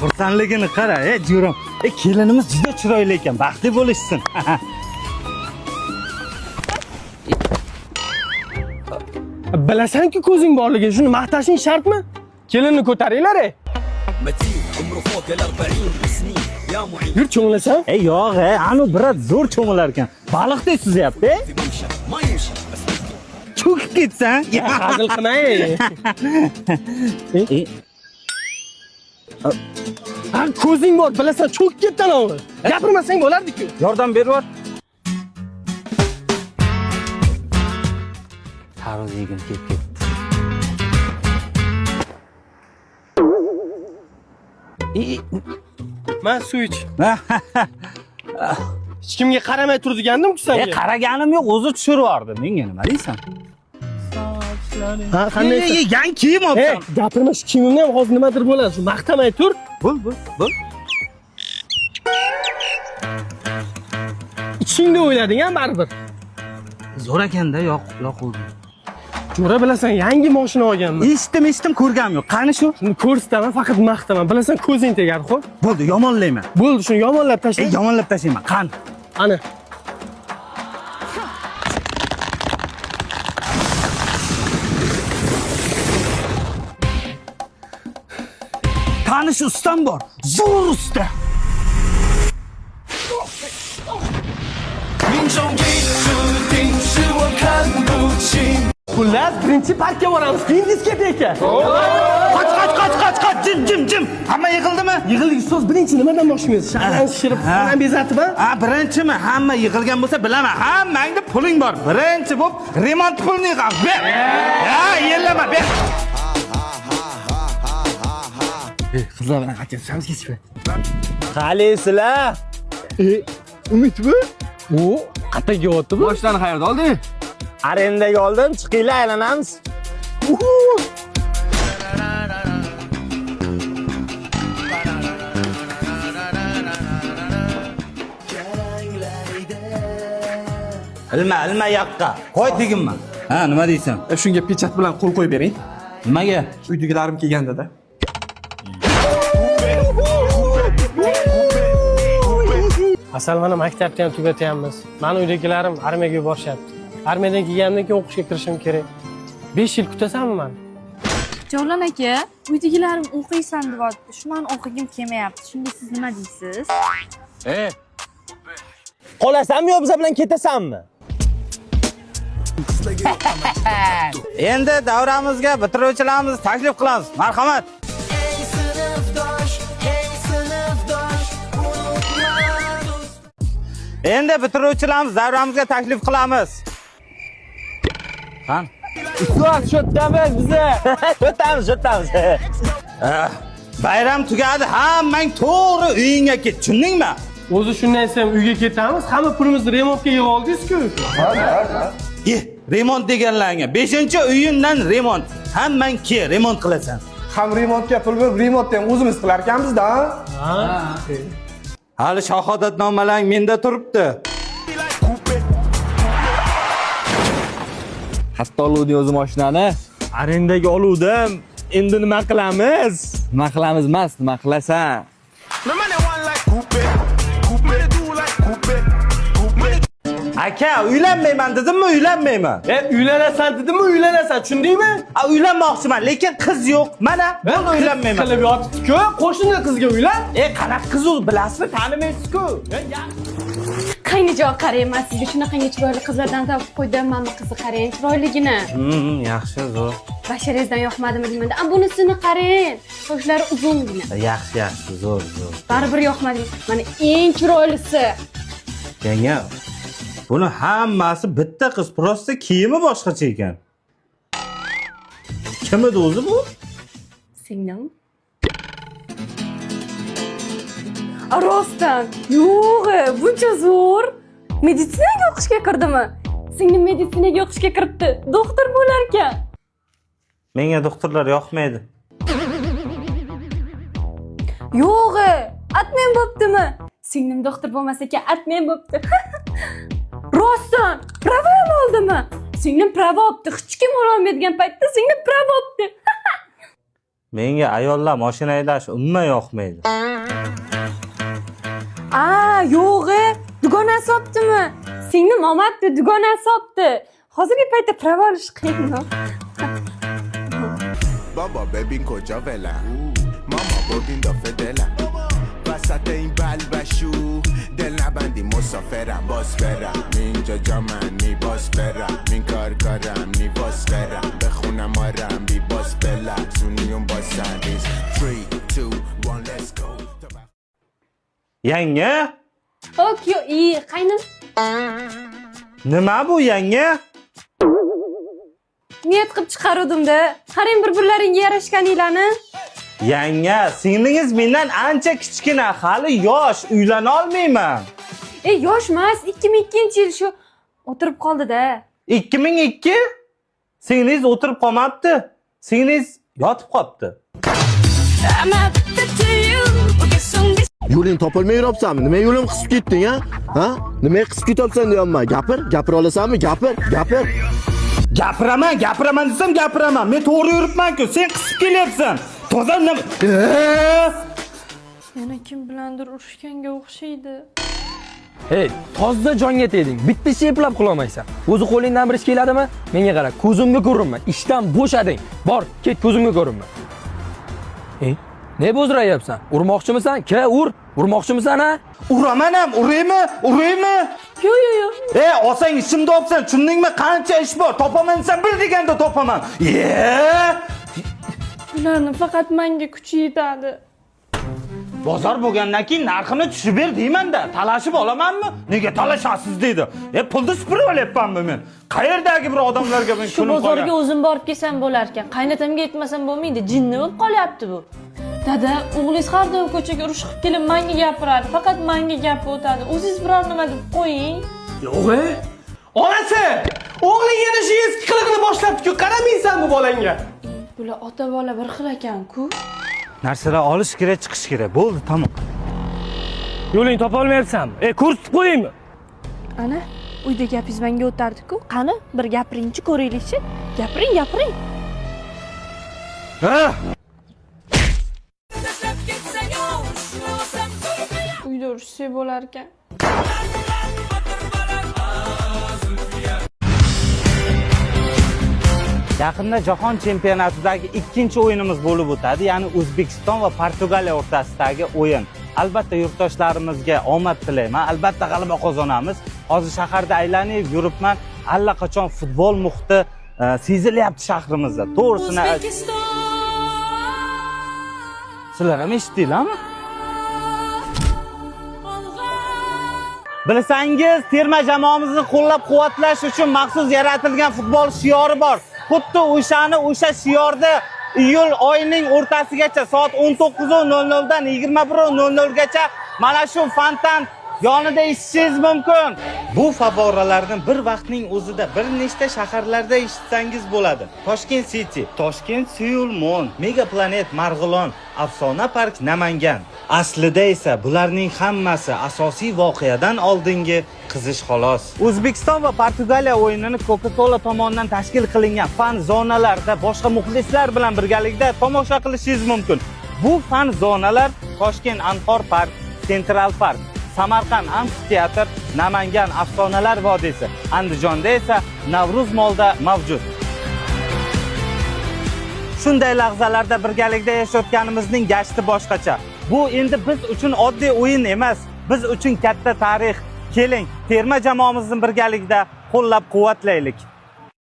Xursandligini qara, jo'ram. Kelinimiz juda chiroyli ekan, baxtli bo'lishsin. Bilasanki ko'zing borligi, shuni maqtashing shartmi? Kelinni ko'taringlar. Yur cho'nglasam? Yo'q, anu birat zo'r cho'milar ekan. Baliqdek suzyapti. Cho'kib ketsan. Hazil qilmay. Ha, ko'zing bor, bilasan, cho'kib ketdan o'g'il. Gapirmasang bo'lardi-ku. Yordam berib. Tarvuz yegim kelib ketdi. Men suv ich. Hech kimga qaramay tur degandim-ku senga. Qaraganim yo'q, o'zi tushirib yubordi. Menga nima deysan? Ha, qanday? Yangi kiyim olibsan. Gapirma, shu kiyimimni ham hozir nimadir bo'ladi. Shu maqtamay tur. Bo'l. Ichingda o'ylading-a baribir. Zo'r ekanda, yo'q. Jo'ra bilasan, yangi mashina olganman. Eshitdim, ko'rganim yo'q. Qani shu? Shuni ko'rsataman, faqat maqtaman. Bilasan, ko'zing tegar, xo'p? Bo'ldi, yomonlayman. Bo'ldi, shuni yomonlab tashla. Yomonlab tashlayman. Qani? Ana. Tanish ustam bor. Zo'r usta. Xullas, birinchi parkka boramiz, keyin diskoteka. Qoch, jim. Hamma yig'ildimi? Yig'ildik, so'z birinchi nimadan boshlaymiz? Shahar shirib, qanday bezatibmi? Birinchimi? Hamma yig'ilgan bo'lsa bilaman. Hammangda puling bor. Birinchi bo'lib remont pulini yig'ib ber. Yellama, ber. Qizlar bilan qachon kechib. Qalaysizlar? Umidmi? O, qayerga o'tdimi? Boshdan qayerda olding? Arendaga oldim, chiqinglar aylanamiz. Ilma yoqqa. Qo'y deginman. Ha, nima deysan? Shunga pechat bilan qo'l qo'yib bering. Nimaga? Uydagilarim kelganda-da. Asal mana maktabni ham tugatyapmiz. Meni uydagilarim armiyaga yuborishyapti. Armiyadan kelgandan keyin o'qishga kirishim kerak. 5 yil kutasanmi meni? Javlon aka, uydagilarim o'qiysan deyapti. Shuni o'qigim kelmayapti. Shunda siz nima deysiz? Qolasanmi yo biz bilan ketasanmi? Endi davramizga bitiruvchilarimizni taklif qilamiz. Marhamat. Endi bitiruvchilarimiz davramizga taklif qilamiz. Qan? Ustoz, shotamiz biza. Shotamiz. Bayram tugadi, hammang to'g'ri uyingga ket, tushundingmi? O'zi shunday desam uyga ketamiz, hamma pulimizni remontga yig'ib oldingiz-ku. Remont deganlarga 5-uyingdan remont. Hammang remont qilasan. Ham remontga pul berib, remontni ham o'zimiz qilar ekanmiz-da. Hali shahodatnomalar menda turibdi. Hatto oluvdim o'zim mashinani. Arendaga oluvdim. Endi nima qilamiz? Nima qilamiz emas, nima qilasan? Aka, uylanmayman dedimmi, uylanmayman. Uylanasan dedimmi, uylanasan, tushundingmi? Uylanmoqchiman, lekin qiz yo'q. Mana, bo'ldi uylanmayman. Qilib yotibdi-ku, qo'shni qizga uylan. Qanaqa qiz u, bilasizmi, tanimaysiz-ku. Qaynijoq qarayman sizga shunaqangi chiroyli qizlardan topib qo'ydim. Mana qizni qarang, chiroyligini. Yaxshi, zo'r. Basharangizdan yoqmadimi deymanda. Bunisini qarang. Sochlari uzungina. Yaxshi, zo'r. Baribir yoqmadi. Mana eng chiroylisi. Yanga, buni hammasi bitta qiz, prosta kiyimi boshqacha ekan. Kim edi o'zi bu? Singlim. Rostdan. Yo'q, buncha zo'r. Meditsinaga o'qishga kirdimi? Singlim meditsinaga o'qishga kiribdi. Doktor bo'lar ekan. Menga doktorlar yoqmaydi. Yo'q, atmen bo'ptimi? Singlim doktor bo'lmas ekan, atmen bo'pti. Rostdan, prava ham oldimi? Singlim prava olibdi. Hech kim ololmaydigan paytda singlim prava olibdi. Menga ayollar mashina haydash umuman yoqmaydi. Yo'g'i, dugonasi optimi? Singlim omaddi, dugonasi opti. Hozirgi paytda prava olish qiyin. بابا ببین کجا ولم ماما ببین دافه دلم وسط این بلبشو دل نبندی مسافرم باز برم اینجا جا من نی باز برم این کارم نی باز برم بخونم آرم بی باز بلم سونیون باز سریز 3, 2, 1 let's go Yanga? Okyo, qaynim. Nima bu yanga? Niyat qilib chiqaruvdim-da. Qarang bir-birlaringga yarashganinglarni. Yanga, singlingiz mendan ancha kichkina, hali yosh, uylana olmayman. Yosh emas, 2002-yil shu o'tirib qoldi-da. 2002? Singlingiz o'tirib qolmabdi. Singlingiz yotib qolibdi. Yo'ling topolmay yuribsanmi? Nima yo'lim qisib ketding, ha? Nima qisib ketyapsan deyapman. Gapira olasanmi? Gapir. Gapiraman desam gapiraman. Men to'g'ri yuribman-ku, sen qisib kelyapsan. Toza nima? Yana kim bilandir urushganga o'xshaydi. Hey, tozda jonga tegding. Bitta ish eplab qilolmaysan. O'zi qo'lingdan bir ish keladimi? Menga qara, ko'zimga ko'rinma. Ishdan bo'shading. Bor, ket ko'zimga ko'rinma. Ne bo'zrayapsan? Urmoqchimisan? Urmoqchimisan ha? Uraman ham, uraymi? Yo'q. Olsang ishimda olibsan, tushundingmi? Qancha ish bor? Topaman desam bir deganda topaman. Bularni faqat menga kuchi yetadi. Bozor bo'lgandan keyin narxini tushib ber deyman-da. Talashib olamanmi? Nega talashasiz deydi. Pulni supurib olyapmanmi men? Qayerdagi bir odamlarga men Shu kunim bozorga qolgan. o'zim borib kelsam bo'lar ekan. Qaynatamga yetmasam bo'lmaydi. Jinni bo'lib qolyapti bu. Dada, o'g'lingiz har doim ko'chaga urush qilib kelib menga gapiradi. Faqat menga gap o'tadi. O'zingiz biror nima deb qo'ying. Yo'g'i? Onasi! O'g'ling yana shu eski qiliqni boshlabdi-ku, qaramaysanmi bolangga? Bular ota bola bir xil ekan-ku. Narsalar olish kerak, chiqish kerak. Bo'ldi, tamom. Yo'ling topolmayapsanmi? Ko'rsatib qo'yingmi? Ana, uyda gapingiz menga o'tardi-ku. Qani, bir gapiringchi, ko'raylikchi. Gapiring. Ha! Uyda urushsak bo'lar ekan. Yaqinda jahon chempionatidagi ikkinchi o'yinimiz bo'lib o'tadi, ya'ni O'zbekiston va Portugaliya o'rtasidagi o'yin. Albatta yurtdoshlarimizga omad tilayman. Albatta g'alaba qozonamiz. Hozir shaharda aylanib yuribman. Allaqachon futbol muhiti sezilyapti shahrimizda. To'g'risini sizlar ham eshitdinglarmi? Bilsangiz, terma jamoamizni qo'llab-quvvatlash uchun maxsus yaratilgan futbol shiori bor. Xuddi o'sha shiorda iyul oyining o'rtasigacha soat 19:00 dan 21:00 gacha mana shu fontan yonida eshitishingiz mumkin. Bu favvoralarni bir vaqtning o'zida bir nechta shaharlarda eshitsangiz bo'ladi. Toshkent City, Toshkent Seoul Mall, Mega Planet Marg'ilon, Afsona Park Namangan. Aslida esa bularning hammasi asosiy voqeadan oldingi qizish xolos. O'zbekiston va Portugaliya o'yinini Coca-Cola tomonidan tashkil qilingan fan zonalarida boshqa muxlislar bilan birgalikda tomosha qilishingiz mumkin. Bu fan zonalar Toshkent Anhor Park, Central Park, Samarqand amfiteatr, Namangan Afsonalar vodiysi, Andijonda esa Navruz Molda mavjud. Shunday lahzalarda birgalikda yashayotganimizning gashti boshqacha. Bu endi biz uchun oddiy o'yin emas, biz uchun katta tarix. Keling, terma jamoamizni birgalikda qo'llab-quvvatlaylik.